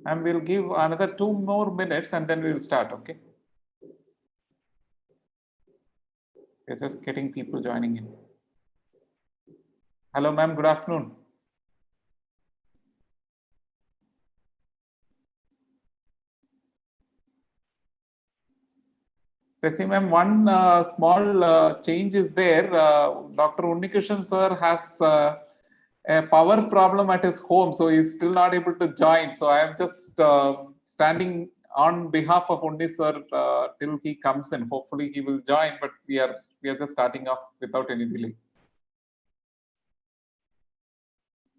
And we'll give another 2 more minutes and then we'll start, okay? We're just getting people joining in. Hello, ma'am, good afternoon. Tessy ma'am, one small change is there. Dr. Unnikrishnan sir has a power problem at his home, so he's still not able to join. So I am just standing on behalf of Unni sir till he comes in. Hopefully he will join, but we are just starting off without any delay.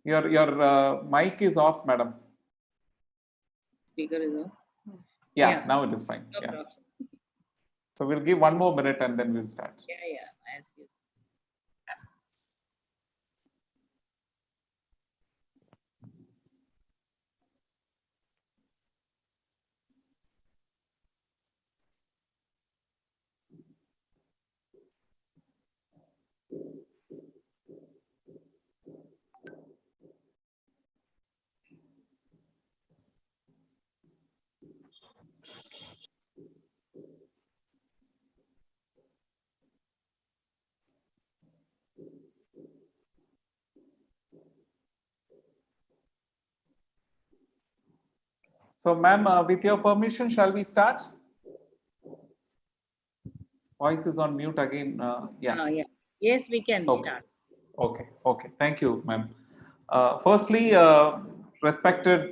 Your mic is off, madam. Speaker is off. Yeah, now it is fine. No yeah. problem. So we'll give 1 more minute and then we'll start. Yeah, as you said. So, ma'am, with your permission, shall we start? Voice is on mute again. Yeah. Yeah. Yes, we can start. Okay. Thank you, ma'am. Firstly, respected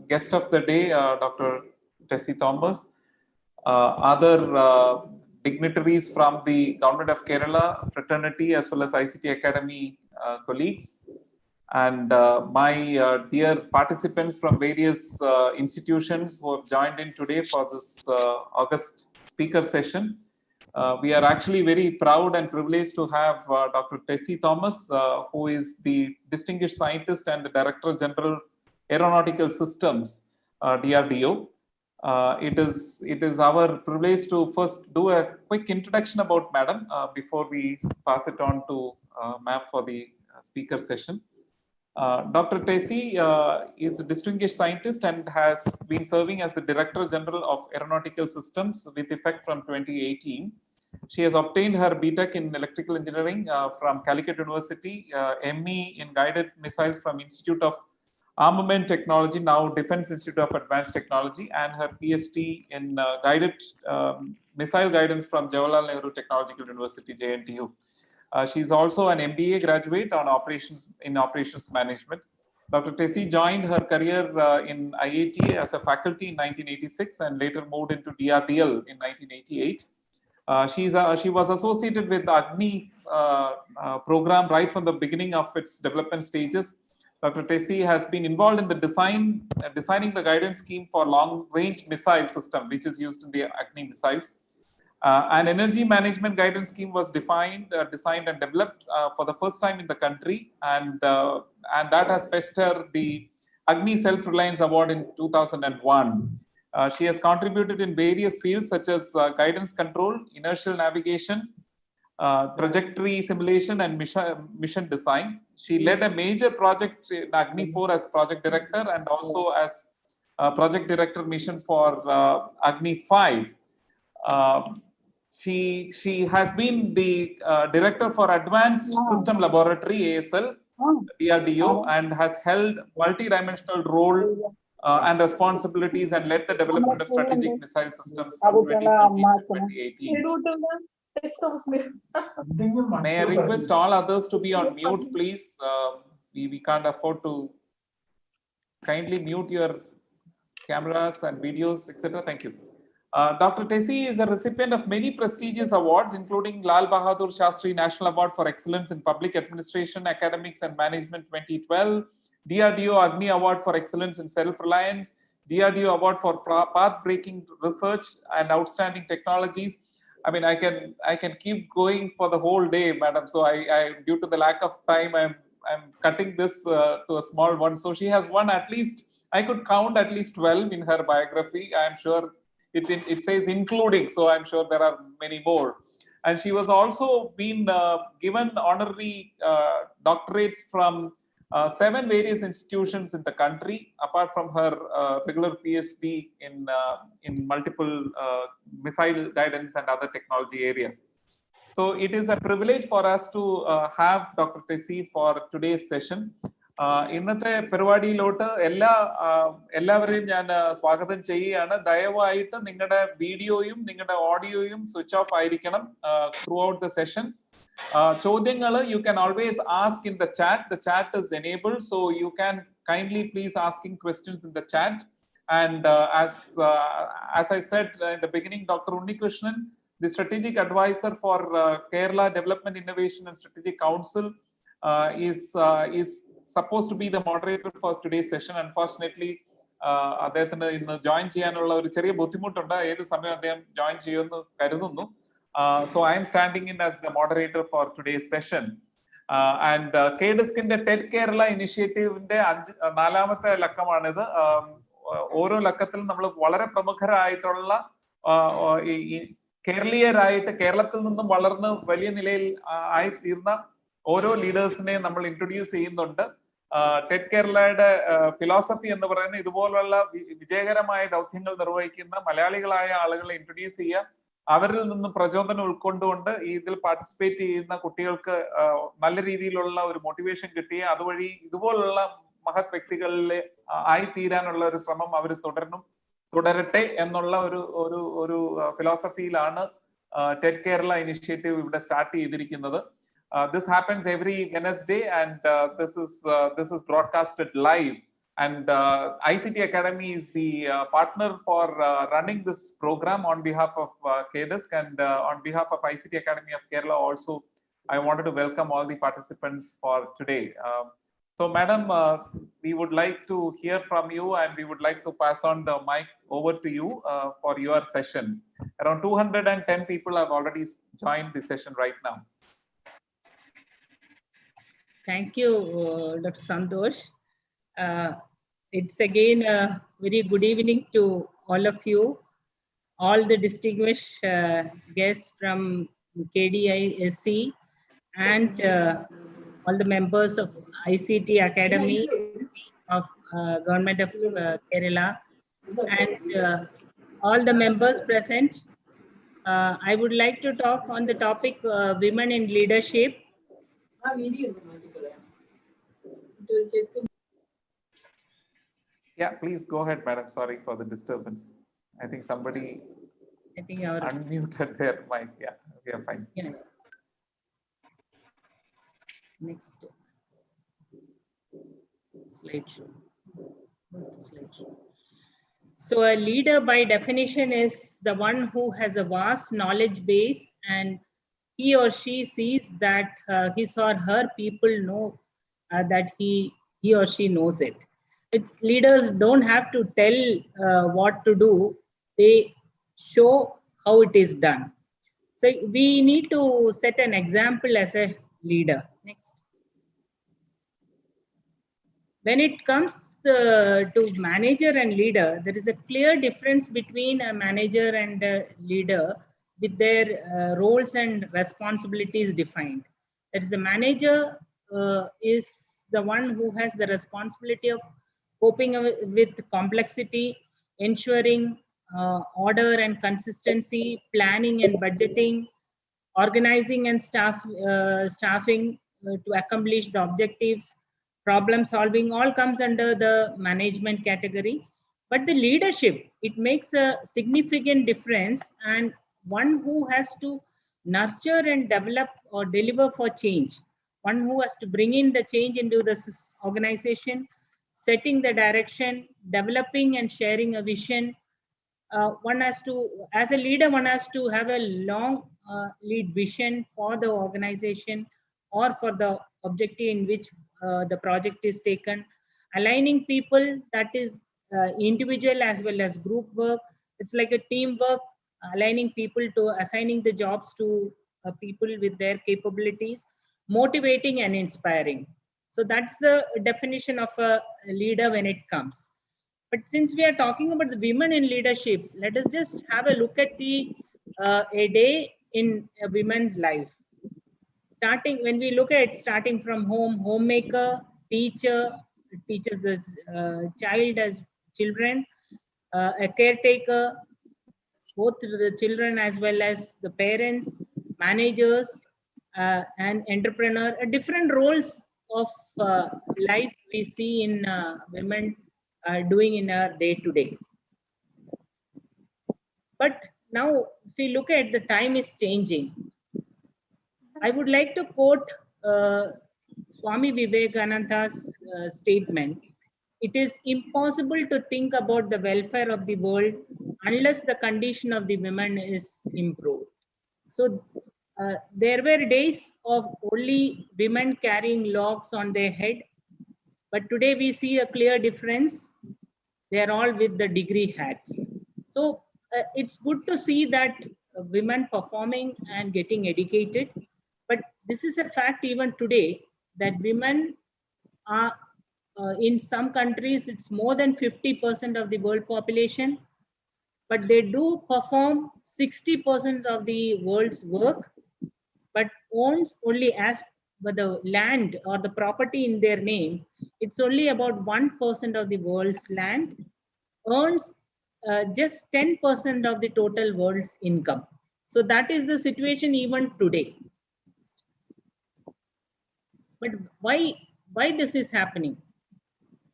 guest of the day, Dr. Tessy Thomas, other dignitaries from the Government of Kerala fraternity as well as ICT Academy colleagues, and my dear participants from various institutions who have joined in today for this August speaker session. We are actually very proud and privileged to have Dr. Tessy Thomas, who is the Distinguished Scientist and the Director General Aeronautical Systems, DRDO. It is our privilege to first do a quick introduction about Madam before we pass it on to Ma'am for the speaker session. Dr. Tessy is a distinguished scientist and has been serving as the Director General of Aeronautical Systems with effect from 2018. She has obtained her BTech in Electrical Engineering from Calicut University, ME in Guided Missiles from Institute of Armament Technology, now Defense Institute of Advanced Technology, and her PhD in Guided Missile Guidance from Jawaharlal Nehru Technological University, JNTU. She is also an MBA graduate on operations management. Dr. Tessy joined her career in IIT as a faculty in 1986 and later moved into DRDO in 1988. She was associated with the Agni program right from the beginning of its development stages. Dr. Tessy has been involved in the designing the guidance scheme for long-range missile system, which is used in the Agni missiles. An energy management guidance scheme was designed and developed for the first time in the country, and that has fetched her the Agni Self-Reliance Award in 2001. She has contributed in various fields such as guidance control, inertial navigation, trajectory simulation, and mission design. She led a major project in Agni 4 as project director and also as project director mission for Agni 5. She has been the director for Advanced System Laboratory, ASL, DRDO, and has held multi-dimensional role and responsibilities and led the development of strategic missile systems from 2014 to 2018. May I request all others to be on mute, please? We can't afford to. Kindly mute your cameras and videos, etc. Thank you. Dr. Tessy is a recipient of many prestigious awards, including Lal Bahadur Shastri National Award for Excellence in Public Administration, Academics and Management 2012, DRDO Agni Award for Excellence in Self-Reliance, DRDO Award for Path-Breaking Research and Outstanding Technologies. I mean, I can keep going for the whole day, madam. So I due to the lack of time, I'm cutting this to a small one. So she has won at least, I could count at least 12 in her biography. I'm sure it says including, so I'm sure there are many more. And she was also been given honorary doctorates from 7 various institutions in the country, apart from her regular PhD in multiple missile guidance and other technology areas. So it is a privilege for us to have Dr. Tessy for today's session. ഇന്നത്തെ പരിപാടിയിലോട്ട് എല്ലാവരെയും ഞാൻ സ്വാഗതം ചെയ്യുകയാണ്. ദയവായിട്ട് നിങ്ങളുടെ വീഡിയോയും നിങ്ങളുടെ ഓഡിയോയും switch off ആയിരിക്കണം ത്രൂ ഔട്ട് ദ സെഷൻ. ചോദ്യങ്ങൾ you can always ask in the chat. The chat is enabled, so you can kindly please asking questions in the chat. And as I said in the beginning, Dr. Unnikrishnan, the strategic advisor for Kerala Development Innovation and Strategic Council, is supposed to be the moderator for today's session. Unfortunately, അദ്ദേഹത്തിന് ഇന്ന് join ചെയ്യാനുള്ള ഒരു ചെറിയ ബുദ്ധിമുട്ടുണ്ട്. ഏത് സമയം അദ്ദേഹം join ചെയ്യുമെന്ന് കരുതുന്നു. So I am standing in as the moderator for today's session. And KDISC-ന്റെ tedKERALA ഇനിഷ്യേറ്റീവിന്റെ 4ാമത്തെ ലക്കമാണിത്. ഓരോ ലക്കത്തിലും നമ്മൾ വളരെ പ്രമുഖരായിട്ടുള്ള കേരളീയരായിട്ട് കേരളത്തിൽ നിന്നും വളർന്ന് വലിയ നിലയിൽ ആയിത്തീർന്ന ഓരോ ലീഡേഴ്സിനെ നമ്മൾ ഇൻട്രൊഡ്യൂസ് ചെയ്യുന്നുണ്ട്. tedKERALAയുടെ ഫിലോസഫി എന്ന് പറയുന്നത് ഇതുപോലുള്ള വിജയകരമായ ദൗത്യങ്ങൾ നിർവഹിക്കുന്ന മലയാളികളായ ആളുകളെ ഇൻട്രൊഡ്യൂസ് ചെയ്യുക, അവരിൽ നിന്ന് പ്രചോദനം ഉൾക്കൊണ്ടുകൊണ്ട് ഇതിൽ പാർട്ടിസിപ്പേറ്റ് ചെയ്യുന്ന കുട്ടികൾക്ക് നല്ല രീതിയിലുള്ള ഒരു മോട്ടിവേഷൻ കിട്ടുക, അതുവഴി ഇതുപോലുള്ള മഹത് വ്യക്തികളിലെ ആയിത്തീരാനുള്ള ഒരു ശ്രമം അവർ തുടരട്ടെ എന്നുള്ള ഒരു ഫിലോസഫിയിലാണ് tedKERALA ഇനിഷ്യേറ്റീവ് ഇവിടെ സ്റ്റാർട്ട് ചെയ്തിരിക്കുന്നത്. This happens every Wednesday, and this is broadcasted live. And ICT Academy is the partner for running this program on behalf of KDISC, and on behalf of ICT Academy of Kerala also, I wanted to welcome all the participants for today. So, Madam, we would like to hear from you, and we would like to pass on the mic over to you for your session. Around 210 people have already joined the session right now. Thank you, Dr. Santosh. It's again a very good evening to all of you, all the distinguished guests from KDISC, and all the members of ICT Academy of Government of Kerala, and all the members present. I would like to talk on the topic women in leadership. Yeah, please go ahead, madam. Sorry for the disturbance. I think somebody unmuted their mic. Yeah, we are fine. Yeah. Next slideshow. So a leader by definition is the one who has a vast knowledge base, and he or she sees that his or her people know that he or she knows it. Leaders don't have to tell what to do, they show how it is done. So we need to set an example as a leader. Next. When it comes to manager and leader, there is a clear difference between a manager and a leader with their roles and responsibilities defined. That is, the manager is the one who has the responsibility of coping with complexity, ensuring order and consistency, planning and budgeting, organizing and staffing to accomplish the objectives, problem solving, all comes under the management category. But the leadership, it makes a significant difference, and one who has to nurture and develop or deliver for change, one who has to bring in the change into the organization, setting the direction, developing and sharing a vision. One has to, as a leader, one has to have a long lead vision for the organization or for the objective in which the project is taken, aligning people, that is individual as well as group work. It's like a teamwork, aligning people to assigning the jobs to people with their capabilities, motivating and inspiring. So that's the definition of a leader when it comes. But since we are talking about the women in leadership, let us just have a look at a day in a woman's life. When we look at starting from home, homemaker, teacher, teaches the child as children, a caretaker, both to the children as well as the parents, managers, and entrepreneur, different roles of life we see in women doing in our day to day. But now, if we look at the time is changing, I would like to quote Swami Vivekananda's statement. It is impossible to think about the welfare of the world unless the condition of the women is improved. So there were days of only women carrying logs on their head, but today we see a clear difference. They are all with the degree hats. So it's good to see that women performing and getting educated. But this is a fact even today that women are, in some countries, it's more than 50% of the world population, but they do perform 60% of the world's work, but owns only as but the land or the property in their name, it's only about 1% of the world's land, earns just 10% of the total world's income. So that is the situation even today. But why this is happening?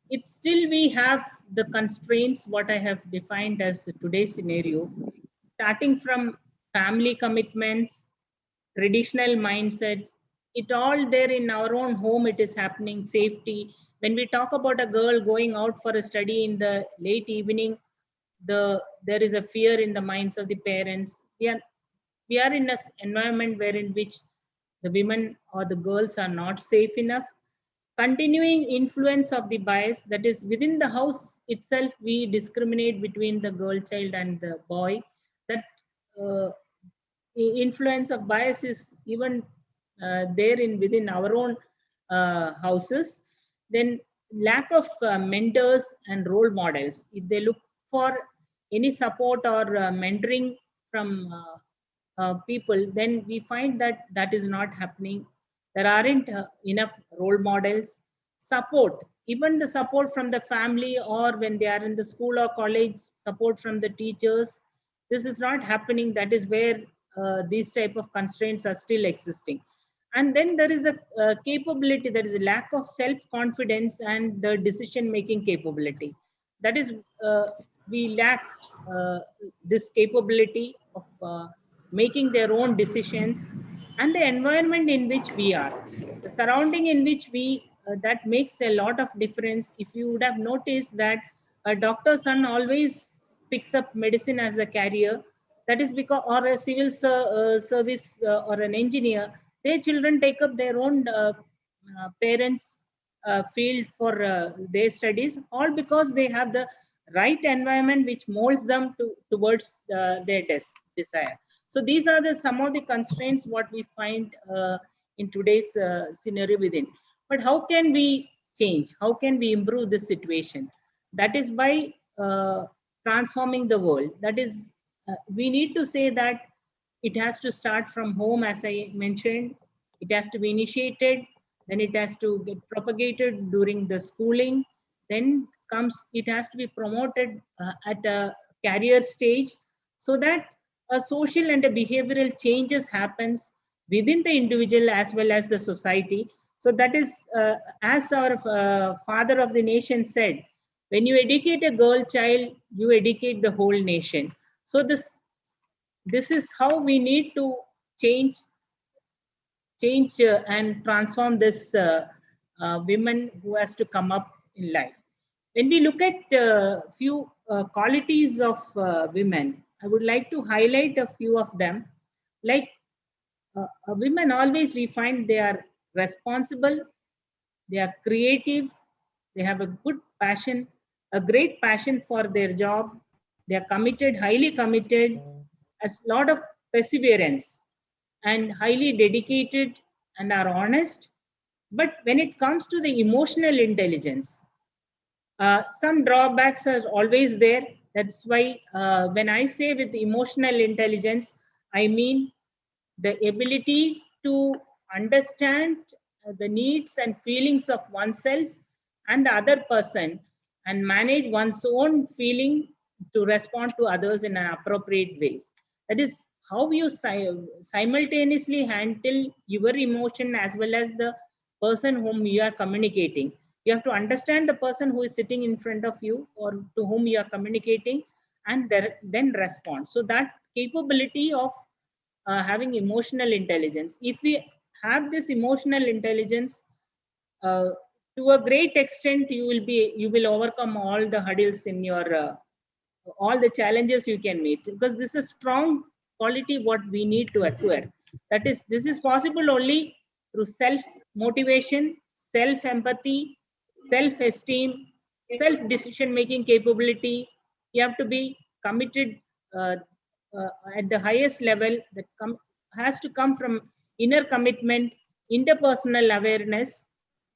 It's still we have the constraints what I have defined as today's scenario, starting from family commitments, traditional mindsets, it all there in our own home, it is happening, safety. When we talk about a girl going out for a study in the late evening, there is a fear in the minds of the parents. We are in an environment wherein which the women or the girls are not safe enough. Continuing influence of the bias, that is within the house itself, we discriminate between the girl child and the boy. That influence of bias is even there in within our own houses. Then lack of mentors and role models. If they look for any support or mentoring from people, then we find that that is not happening. There aren't enough role models. Support, even the support from the family or when they are in the school or college, support from the teachers, this is not happening. That is where these type of constraints are still existing. And then there is the capability, there is a lack of self-confidence and the decision-making capability. That is, we lack this capability of making their own decisions, and the environment in which we are, the surrounding in which we, that makes a lot of difference. If you would have noticed that a doctor's son always picks up medicine as a career, that is because, or a civil service or an engineer, their children take up their own parents field for their studies, all because they have the right environment which molds them towards their desire. So these are the some of the constraints what we find in today's scenario within. But how can we change? How can we improve this situation? That is by transforming the world. That is, we need to say that it has to start from home, as I mentioned. It has to be initiated, then it has to get propagated during the schooling, then comes, it has to be promoted at a career stage, so that a social and a behavioral changes happens within the individual as well as the society. So that is, as our father of the nation said, when you educate a girl child, you educate the whole nation. So this is how we need to change and transform this women who has to come up in life. When we look at few qualities of women, I would like to highlight a few of them. Like women, always we find they are responsible, they are creative, they have a good passion, a great passion for their job, they are committed, highly committed, has a lot of perseverance, and highly dedicated and are honest. But when it comes to the emotional intelligence, some drawbacks are always there. That's why when I say with emotional intelligence, I mean the ability to understand the needs and feelings of oneself and the other person, and manage one's own feeling to respond to others in an appropriate ways. That is how you simultaneously handle your emotion as well as the person whom you are communicating. You have to understand the person who is sitting in front of you or to whom you are communicating, and then respond. So that capability of having emotional intelligence, if we have this emotional intelligence, to a great extent you will overcome all the hurdles in your all the challenges you can meet, because this is a strong quality what we need to acquire. That is, this is possible only through self motivation, self empathy, self esteem, self decision making capability. You have to be committed uh, at the highest level, that has to come from inner commitment, interpersonal awareness.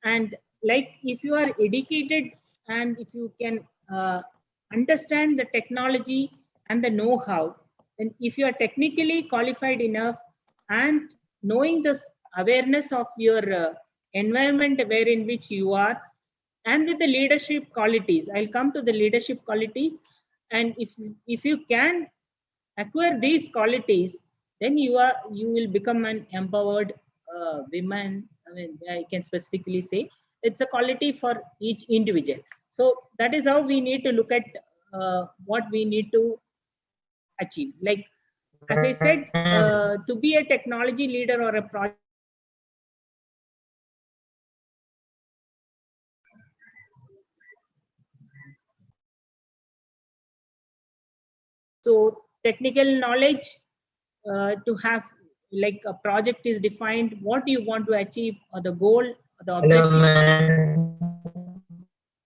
And like, if you are educated and if you can understand the technology and the know-how, and if you are technically qualified enough and knowing this awareness of your environment where in which you are, and with the leadership qualities, I'll come to the leadership qualities. And if you can acquire these qualities, then you will become an empowered woman. I mean, I can specifically say it's a quality for each individual. So that is how we need to look at what we need to achieve. Like, as I said, to be a technology leader or a project. So technical knowledge, to have, like, a project is defined, what do you want to achieve, or the goal, or the objective,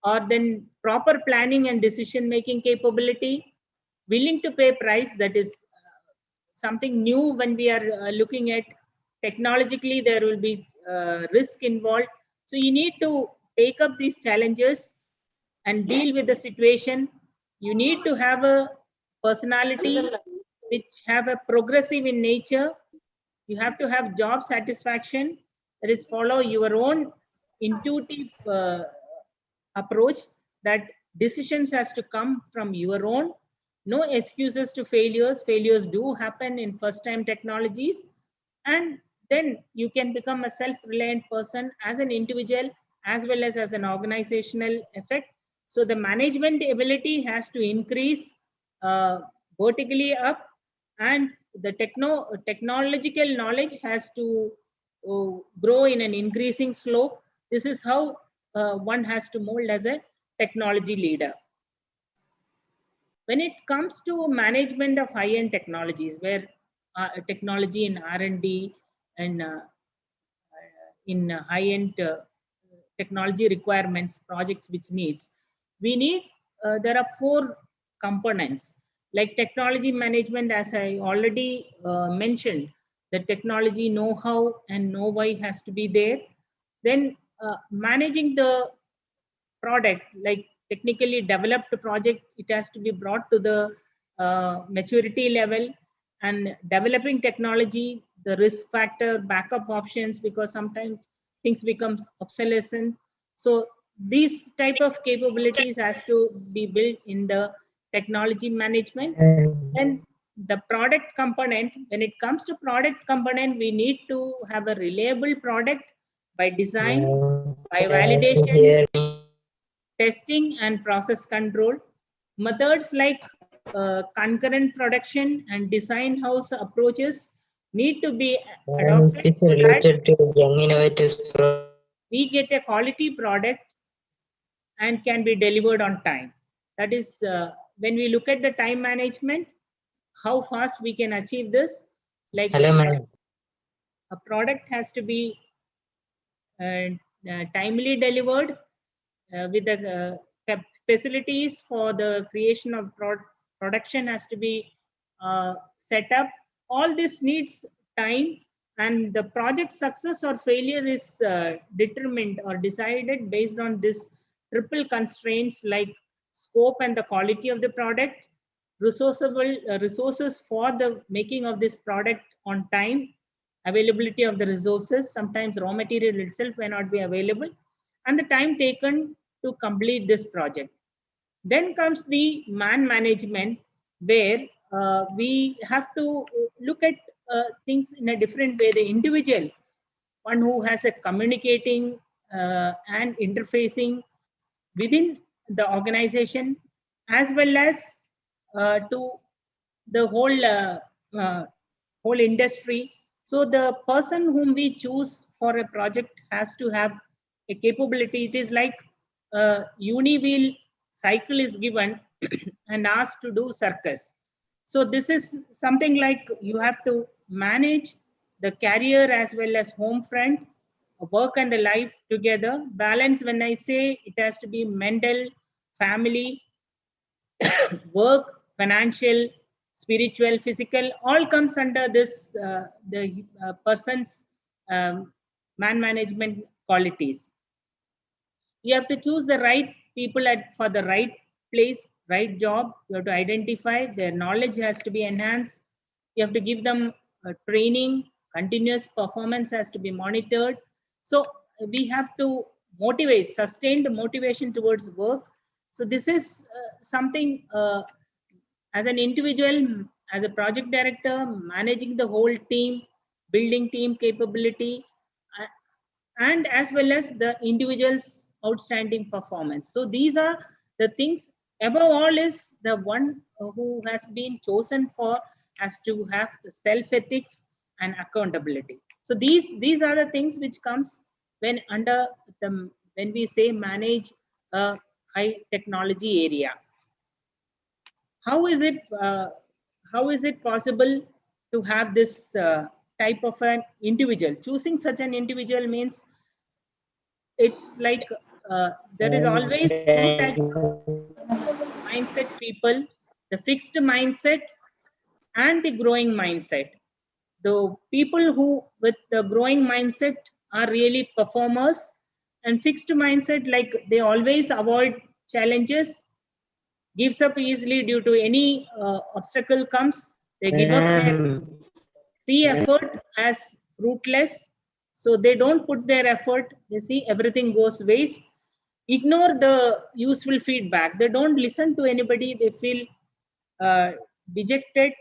or then proper planning and decision making capability, willing to pay price. That is something new when we are looking at technologically, there will be risk involved. So you need to take up these challenges and deal with the situation. You need to have a personality which have a progressive in nature. You have to have job satisfaction, that is follow your own intuitive approach, that decisions has to come from your own. No excuses to failures do happen in first time technologies. And then you can become a self-reliant person as an individual as well as an organizational effect. So the management ability has to increase vertically up, and the technological knowledge has to grow in an increasing slope. This is how one has to mold as a technology leader. When it comes to management of high-end technologies, where technology in R&D and in high-end technology requirements projects which needs, we need, there are 4 components. Like technology management, as I already mentioned, the technology know-how and know-why has to be there. Then managing the product, like technically developed project, it has to be brought to the maturity level. And developing technology, the risk factor, backup options, because sometimes things becomes obsolescent. So these type of capabilities has to be built in the technology management. And the product component, when it comes to product component, we need to have a reliable product by design, by validation, testing, and process control. Methods like concurrent production and design house approaches need to be adopted so that to young innovators. we get a quality product and can be delivered on time. That is, when we look at the time management, how fast we can achieve this. Like, Hello, madam. a product has to be timely delivered with the facilities for the creation of production has to be set up. All this needs time, and the project success or failure is determined or decided based on this triple constraints, like scope and the quality of the product, resources for the making of this product on time, availability of the resources, sometimes raw material itself may not be available, and the time taken to complete this project. Then comes the man management, where we have to look at things in a different way. The individual, one who has a communicating and interfacing within the organization, as well as to the whole industry. So the person whom we choose for a project has to have a capability. It is like a uni-wheel cycle is given and asked to do circus. So this is something like you have to manage the career as well as home front, work and the life together. Balance, when I say, it has to be mental, family, work, financial, spiritual, physical, all comes under this the person's man management qualities. You have to choose the right people for the right place, right job. You have to identify their knowledge has to be enhanced. You have to give them training. Continuous performance has to be monitored. So we have to motivate, sustained motivation towards work. So this is something as an individual, as a project director, managing the whole team, building team capability, and as well as the individual's outstanding performance. So these are the things. Above all is the one who has been chosen for has to have the self-ethics and accountability. So these are the things which comes when when we say manage a high technology area. How is it possible to have this type of an individual? Choosing such an individual means it's like there is always two types of mindset people: the fixed mindset and the growing mindset. The people who with the growing mindset are really performers, and fixed mindset, like they always avoid challenges, gives up easily due to any obstacle comes. They give up their see effort as fruitless, so they don't put their effort. They see everything goes waste. Ignore the useful feedback. They don't listen to anybody. They feel dejected,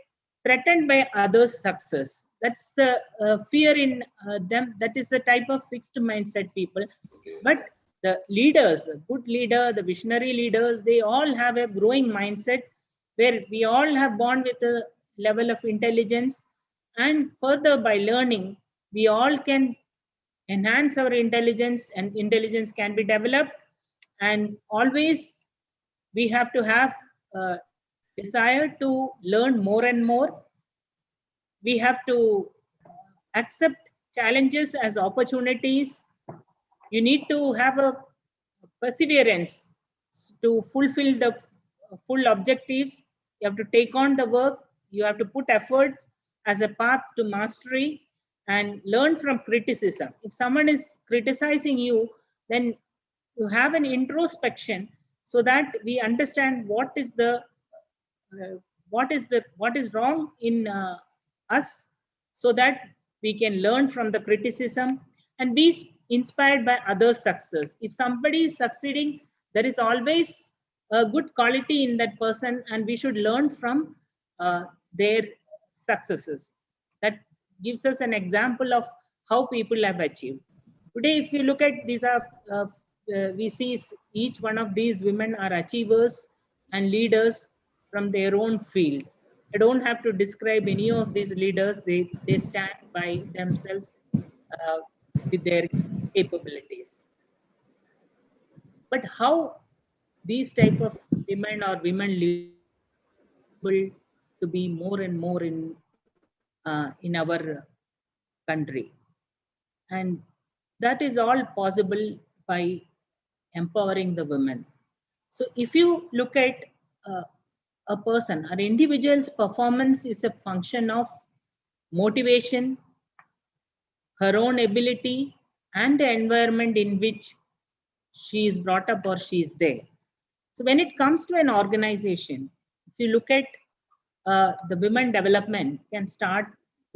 threatened by others' success. That's the fear in them. That is the type of fixed mindset people. But the leaders, a good leader, the visionary leaders, they all have a growing mindset where we all have born with a level of intelligence, and further by learning, we all can enhance our intelligence, and intelligence can be developed. And always we have to have a desire to learn more and more. We have to accept challenges as opportunities. You need to have a perseverance to fulfill the full objectives. You have to take on the work. You have to put effort as a path to mastery, and learn from criticism. If someone is criticizing you, then you have an introspection so that we understand what is wrong in us, so that we can learn from the criticism and be inspired by others' success. If somebody is succeeding, there is always a good quality in that person, and we should learn from their successes. That gives us an example of how people have achieved. Today, if you look at these we see each one of these women are achievers and leaders from their own field. I don't have to describe any of these leaders. They stand by themselves with their capabilities. But how these type of women or women leaders to be more and more in our country, and that is all possible by empowering the women. So if you look at a person, an individual's performance is a function of motivation, her own ability, and the environment in which she is brought up or she is there. So when it comes to an organization, if you look at the women development can start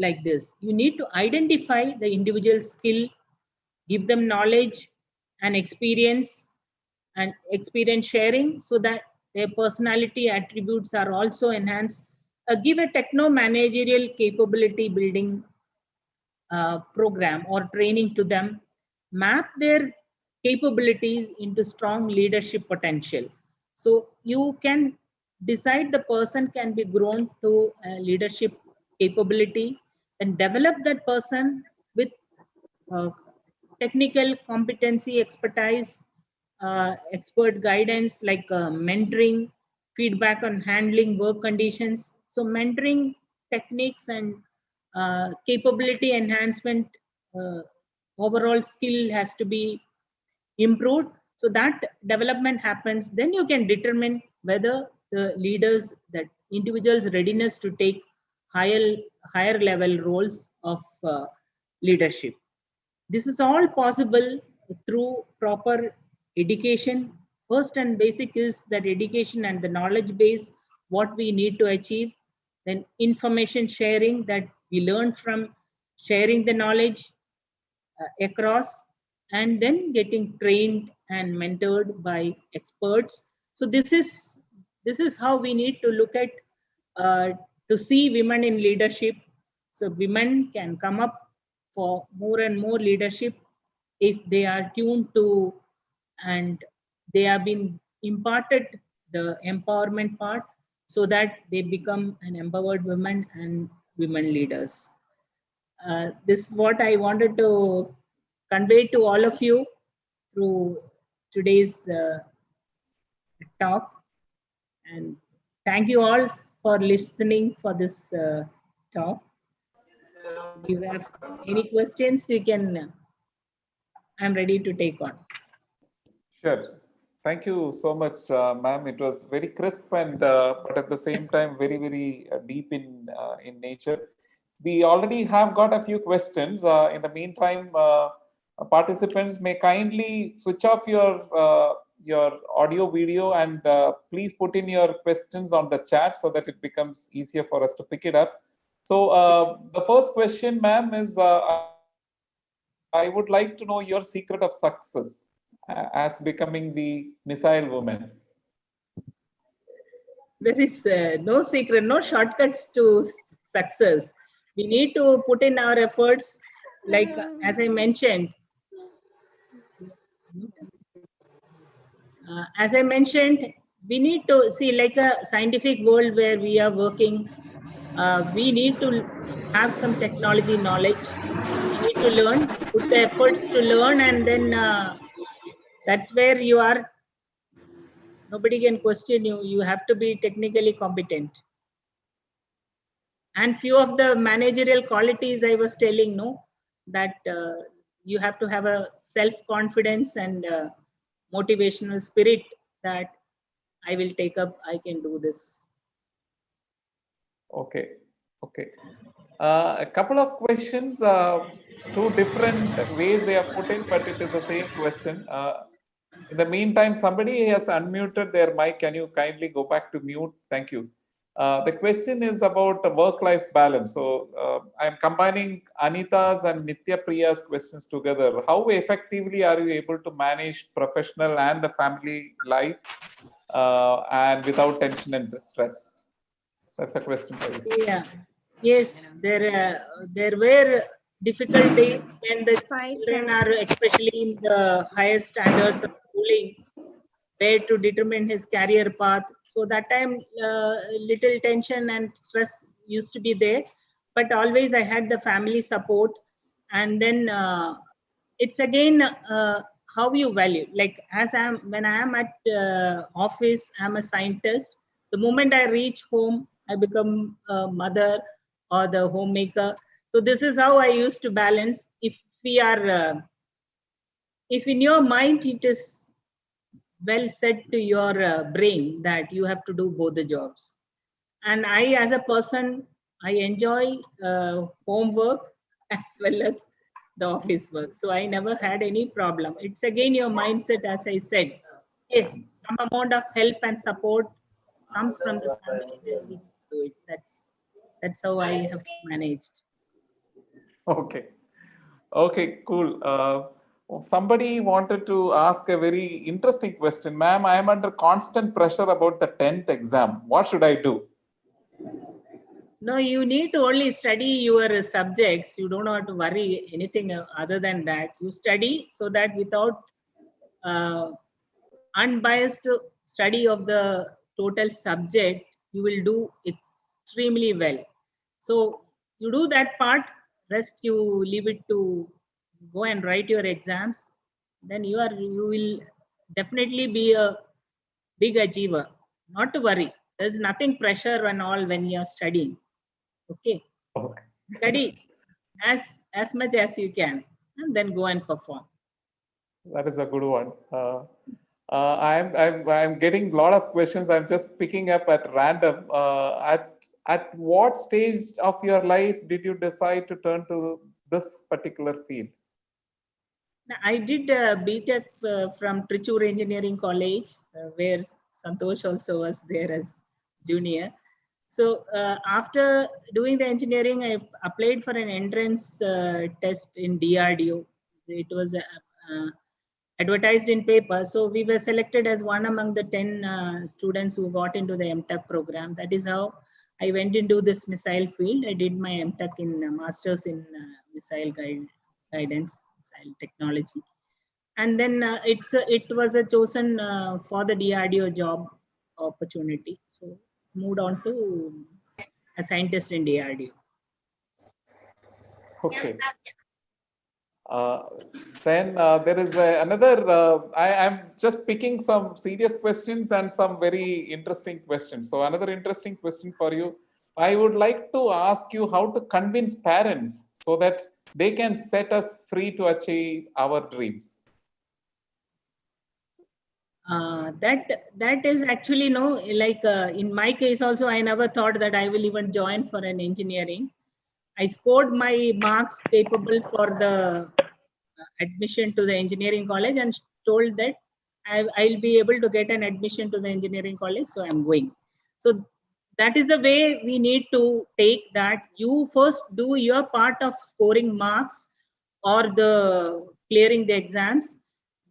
like this. You need to identify the individual skill, give them knowledge and experience sharing so that their personality attributes are also enhanced. Give a techno managerial capability building program or training to them, map their capabilities into strong leadership potential. So you can decide the person can be grown to leadership capability and develop that person with technical competency, expertise, expert guidance like mentoring, feedback on handling work conditions. So mentoring techniques and capability enhancement, overall skill has to be improved. So that development happens, then you can determine whether the leaders, that individual's readiness to take higher level roles of leadership. This is all possible through proper education. First and basic is that education and the knowledge base, what we need to achieve. Then information sharing, that we learn from sharing the knowledge across, and then getting trained and mentored by experts. So this is how we need to look at to see women in leadership. So women can come up for more and more leadership if they are tuned to and they have been imparted the empowerment part, so that they become an empowered women and women leaders. This is what I wanted to convey to all of you through today's talk. And thank you all for listening for this talk. If you have any questions, you can, I'm ready to take on. Sure. Thank you so much, ma'am. It was very crisp and, but at the same time, very, very deep in nature. We already have got a few questions. In the meantime, participants may kindly switch off your audio video and please put in your questions on the chat so that it becomes easier for us to pick it up. So the first question, ma'am, is I would like to know your secret of success as becoming the missile woman. There is no secret, no shortcuts to success. We need to put in our efforts, like as I mentioned. We need to see, like a scientific world where we are working, we need to have some technology knowledge. We need to learn, put the efforts to learn, and then that's where you are. Nobody can question you. You have to be technically competent. And few of the managerial qualities I was telling, no, that you have to have a self-confidence and motivational spirit that I will take up, I can do this. Okay, okay. A couple of questions, two different ways they have put in, but it is the same question. In the meantime, somebody has unmuted their mic. Can you kindly go back to mute? Thank you. The question is about work-life balance. So I'm combining Anita's and Nitya Priya's questions together. How effectively are you able to manage professional and the family life and without tension and stress? That's a question for you. Yeah. Yes, there were difficult days when the children are, especially in the higher standards of schooling, where to determine his career path. So that time, little tension and stress used to be there, but always I had the family support. And then it's again how you value. Like when I am at office, I'm a scientist. The moment I reach home, I become a mother or the homemaker. So this is how I used to balance. If we are, if in your mind it is well said to your brain that you have to do both the jobs. And I, as a person, I enjoy homework as well as the office work. So I never had any problem. It's again your mindset, as I said. Yes, some amount of help and support comes from the family, then we do it. That's how I have managed. Okay. Okay, cool. Somebody wanted to ask a very interesting question. Ma'am, I am under constant pressure about the 10th exam. What should I do? No, you need to only study your subjects. You don't have to worry anything other than that. You study so that without unbiased study of the total subject, you will do extremely well. So you do that part, rest you leave it to go and write your exams. Then you will definitely be a big achiever. Not to worry. There's nothing pressure and all when you're studying. Okay. Okay. Study as much as you can and then go and perform. That is a good one. I'm getting a lot of questions. I'm just picking up at random. At what stage of your life did you decide to turn to this particular field? I did BTech from Trichur Engineering College, where Santosh also was there as junior. So after doing the engineering, I applied for an entrance test in DRDO. It was advertised in paper. So we were selected as one among the 10 students who got into the MTech program. That is how I went into this missile field. I did my MTech in Masters in Missile Guidance, Missile Technology. And then it was a chosen for the DRDO job opportunity. So moved on to a scientist in DRDO. Okay. Then there is another, I'm just picking some serious questions and some very interesting questions. So another interesting question for you. I would like to ask you how to convince parents so that they can set us free to achieve our dreams. That is actually like in my case also, I never thought that I will even join for an engineering. I scored my marks capable for the admission to the engineering college and told that I'll be able to get an admission to the engineering college, so I'm going. So that is the way we need to take that. You first do your part of scoring marks or the clearing the exams.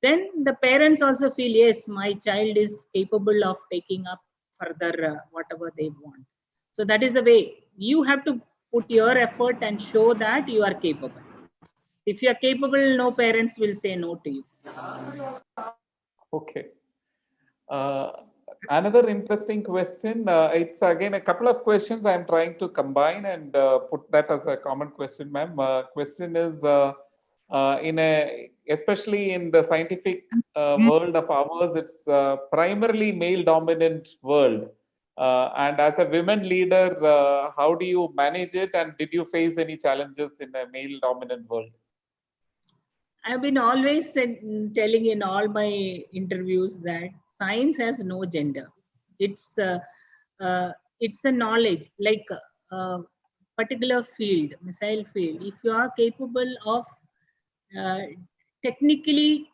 Then the parents also feel, yes, my child is capable of taking up further whatever they want. So that is the way you have to put your effort and show that you are capable. If you are capable, no parents will say no to you. Okay. Another interesting question. It's again a couple of questions I'm trying to combine and put that as a common question, ma'am. Question is especially in the scientific world of ours, it's primarily male dominant world. And as a women leader, how do you manage it? And did you face any challenges in a male dominant world? I've been always telling in all my interviews that science has no gender. It's a knowledge, like a particular field, missile field. If you are capable of technically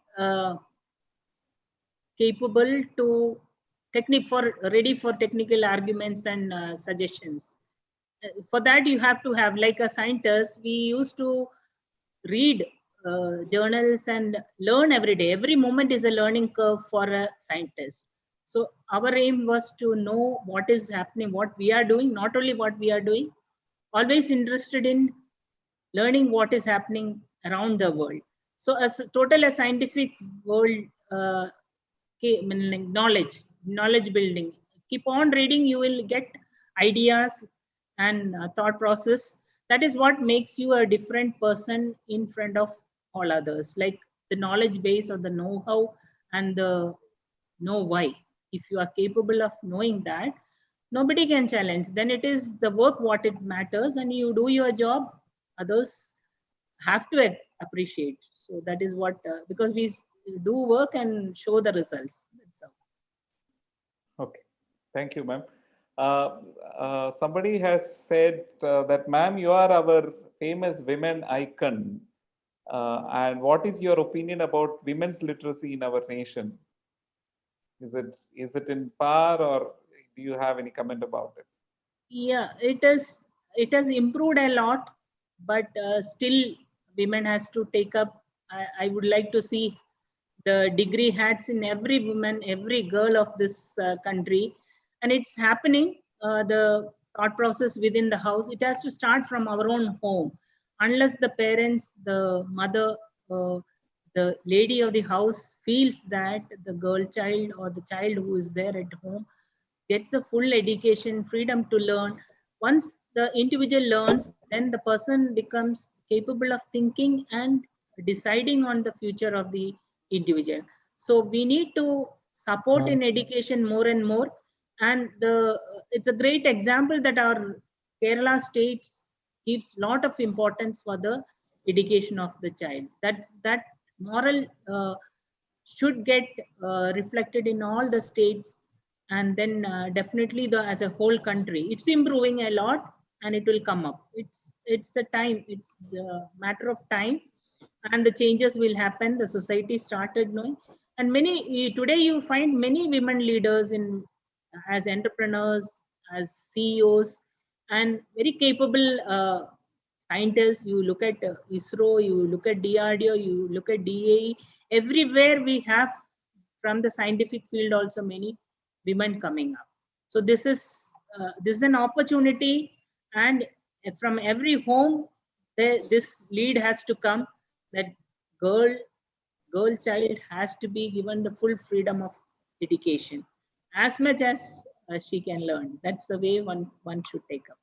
capable to ready for technical arguments and suggestions. For that, you have to have, like a scientist, we used to read journals and learn every day. Every moment is a learning curve for a scientist. So our aim was to know what is happening, what we are doing, not only what we are doing, always interested in learning what is happening around the world. So as a scientific world, knowledge building. Keep on reading, you will get ideas and thought process. That is what makes you a different person in front of all others, like the knowledge base or the know-how and the know why. If you are capable of knowing that, nobody can challenge. Then it is the work what it matters, and you do your job, others have to appreciate. So that is what, because we do work and show the results. That's all. Okay, thank you, ma'am. Somebody has said that, ma'am, you are our famous women icon. And what is your opinion about women's literacy in our nation? Is it in par, or do you have any comment about it? Yeah, it has improved a lot. but still women has to take up. I would like to see the degree hats in every woman, every girl of this country, and it's happening. The thought process within the house, it has to start from our own home. Unless the parents, the mother, the lady of the house feels that the girl child or the child who is there at home gets the full education, freedom to learn. Once the individual learns, then the person becomes capable of thinking and deciding on the future of the individual. So we need to support in education more and more. And it's a great example that our Kerala states gives lot of importance for the education of the child. That moral should get reflected in all the states, and then definitely the as a whole country it's improving a lot, and it will come up. It's the time, it's the matter of time, and the changes will happen. The society started knowing, and many today you find many women leaders in as entrepreneurs, as CEOs, and very capable scientists. You look at ISRO, you look at DRDO, you look at DAE. Everywhere we have from the scientific field also many women coming up. So this is an opportunity, and from every home this lead has to come, that girl child has to be given the full freedom of education as much as she can learn. That's the way one should take up.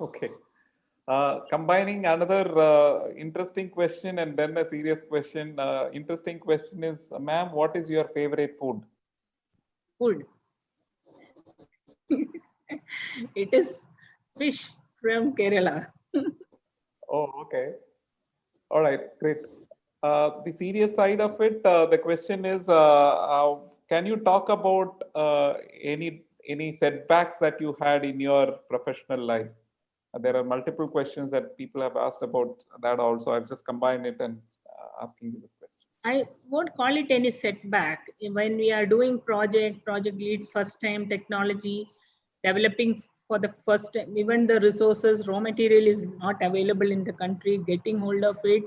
Okay. Combining another interesting question and then a serious question. Interesting question is, ma'am, what is your favorite food? Food. It is fish from Kerala. Oh, okay. All right, great. The serious side of it, the question is, can you talk about any setbacks that you had in your professional life? There are multiple questions that people have asked about that also. I've just combined it and asking you this question. I won't call it any setback. When we are doing project leads first time, technology, developing for the first time, even the resources, raw material is not available in the country, getting hold of it,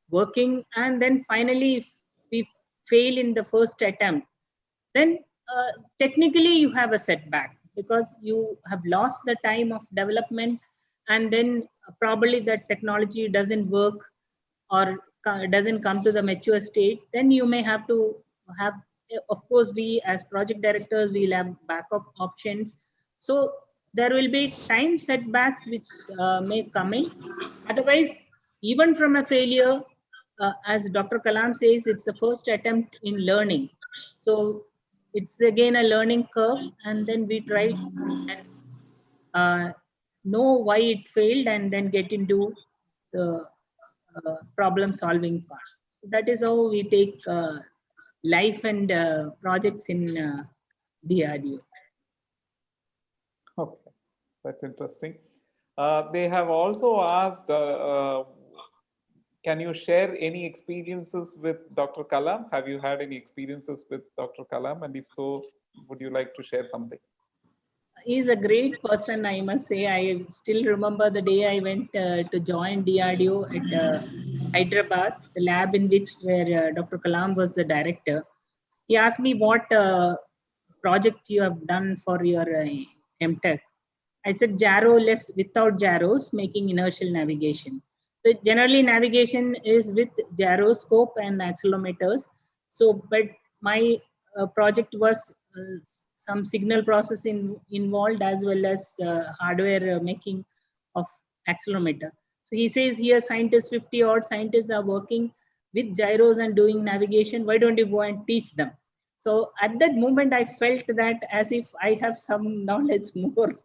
working, and then finally if we fail in the first attempt, then technically you have a setback because you have lost the time of development, and then probably that technology doesn't work or doesn't come to the mature state. Then you may have to have, of course we as project directors we'll have backup options. So there will be time setbacks which may come in. Otherwise, even from a failure, as Dr. Kalam says, it's the first attempt in learning. So it's again a learning curve, and then we try and know why it failed, and then get into the problem solving part. So that is how we take life and projects in DRDO. Okay, that's interesting. They have also asked, can you share any experiences with Dr. Kalam? Have you had any experiences with Dr. Kalam? And if so, would you like to share something? He's a great person, I must say. I still remember the day I went to join DRDO at Hyderabad, the lab in which where Dr. Kalam was the director. He asked me what project you have done for your MTech. I said gyro-less, without gyros, making inertial navigation. So generally navigation is with gyroscope and accelerometers. So, but my project was some signal processing involved, as well as hardware making of accelerometer. So he says here scientists, 50 odd scientists are working with gyros and doing navigation. Why don't you go and teach them? So at that moment, I felt that as if I have some knowledge more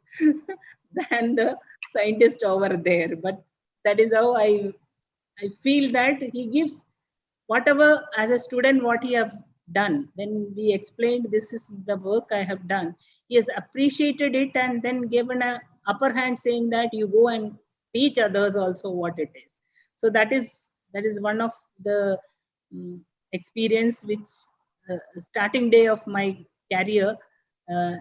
than the scientist over there. But that is how I feel that he gives whatever as a student what he have done. When we explained this is the work I have done, he has appreciated it and then given a upper hand saying that you go and teach others also what it is. So that is one of the experience which starting day of my career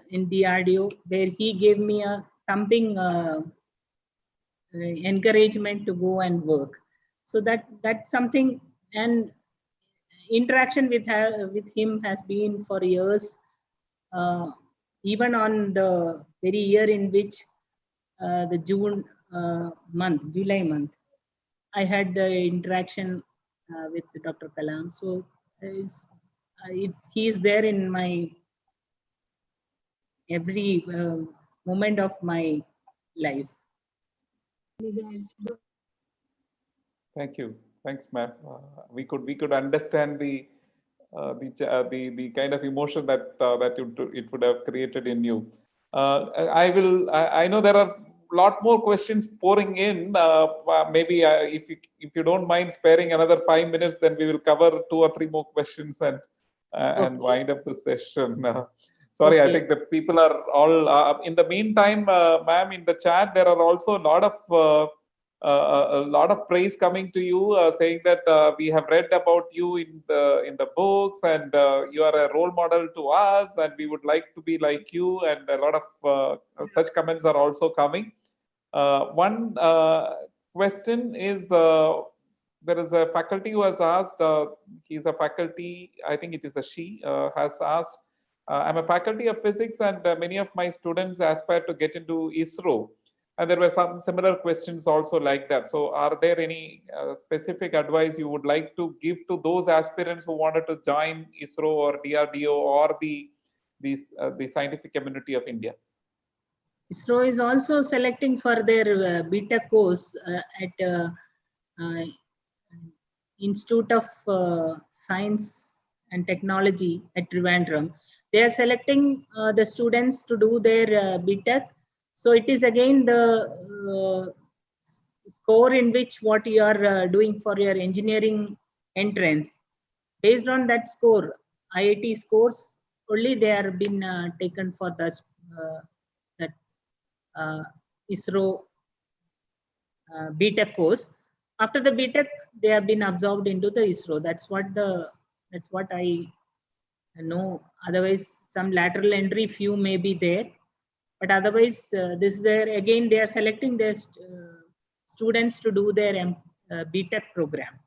in DRDO, where he gave me a thumping encouragement to go and work. So that's something, and interaction with him has been for years, even on the very year in which the July month, I had the interaction with Dr. Kalam. So he is there in my every moment of my life. Thank you. Thanks, ma'am. We could understand the kind of emotion that it would have created in you. I know there are a lot more questions pouring in. Maybe if you don't mind sparing another 5 minutes, then we will cover 2 or 3 more questions and wind up the session. Sorry, I think the people are all. In the meantime, ma'am, in the chat there are also a lot of praise coming to you, saying that we have read about you in the books, and you are a role model to us, and we would like to be like you. And a lot of such comments are also coming. One question is, there is a faculty who has asked. He's a faculty. I think it is a she. Has asked. I'm a faculty of physics, and many of my students aspire to get into ISRO. And there were some similar questions also like that. So are there any specific advice you would like to give to those aspirants who wanted to join ISRO or DRDO or the scientific community of India? ISRO is also selecting for their beta course at Institute of Science and Technology at Trivandrum. They are selecting the students to do their BTech. So it is again the score in which what you are doing for your engineering entrance. Based on that score, IIT scores, only they are been taken for that ISRO BTech course. After the BTech, they have been absorbed into the ISRO. That's what I know. Otherwise, some lateral entry few may be there. But otherwise, again, they are selecting their students to do their BTech program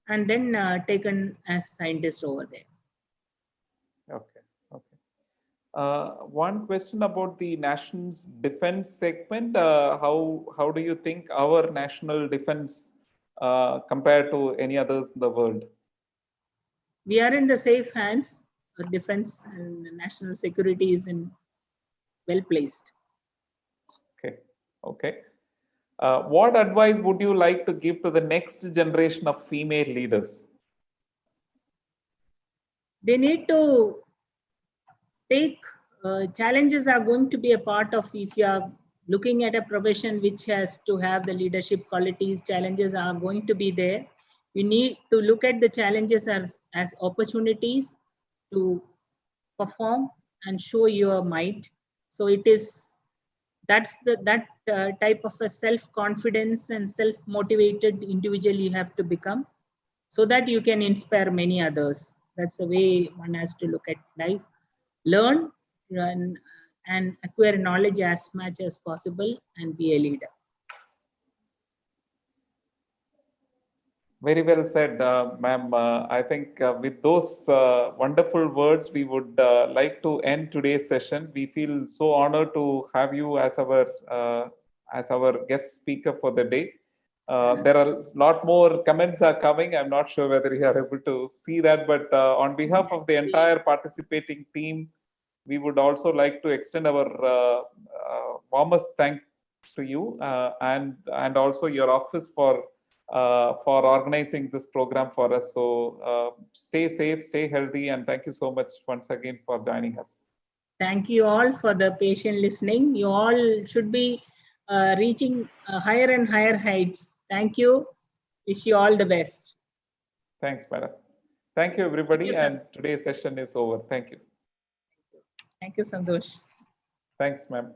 and then taken as scientists over there. Okay, okay. One question about the nation's defense segment. How do you think our national defense compared to any others in the world? We are in the safe hands. Defense and national security is well placed. Okay, okay. What advice would you like to give to the next generation of female leaders? They need to take challenges are going to be a part of, if you are looking at a profession which has to have the leadership qualities, challenges are going to be there. You need to look at the challenges as opportunities to perform and show your might. So it is that type of a self-confidence and self-motivated individual you have to become, so that you can inspire many others. That's the way one has to look at life. Learn and acquire knowledge as much as possible and be a leader. Very well said, ma'am. I think with those wonderful words, we would like to end today's session. We feel so honored to have you as our guest speaker for the day. There are a lot more comments are coming. I'm not sure whether you are able to see that, but on behalf of the entire participating team, we would also like to extend our warmest thanks to you and also your office for organizing this program for us. So stay safe, stay healthy, and thank you so much once again for joining us. Thank you all for the patient listening. You all should be reaching higher and higher heights. Thank you. Wish you all the best. Thanks, madam. Thank you, everybody. Thank you, and today's session is over. Thank you. Thank you, Santosh. Thanks, ma'am.